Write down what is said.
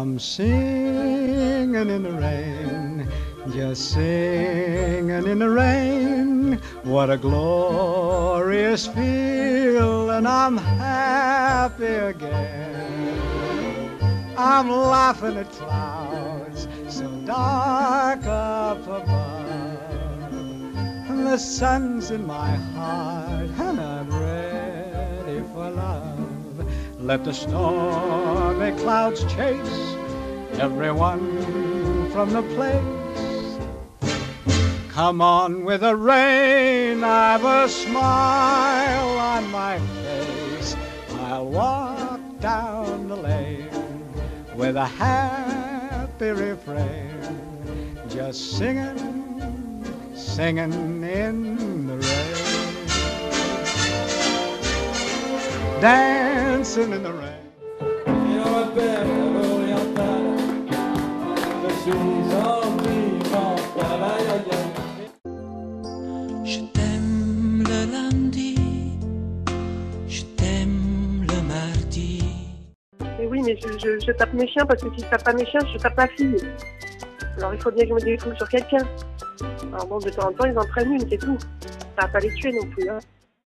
I'm singing in the rain, just singing in the rain. What a glorious feeling, I'm happy again. I'm laughing at clouds so dark up above, and the sun's in my heart, and I'm ready for love. Let the stormy clouds chase everyone from the place. Come on with the rain, I've a smile on my face. I'll walk down the lane with a happy refrain, just singing, singing in the rain, dancing in the rain. Je t'aime le lundi, je t'aime le mardi. Mais oui, mais je tape mes chiens parce que si je tape pas mes chiens, je tape ma fille. Alors il faut bien que je me défoule sur quelqu'un. Alors bon, de temps en temps, ils en prennent une, c'est tout. Ça va pas les tuer non plus, hein.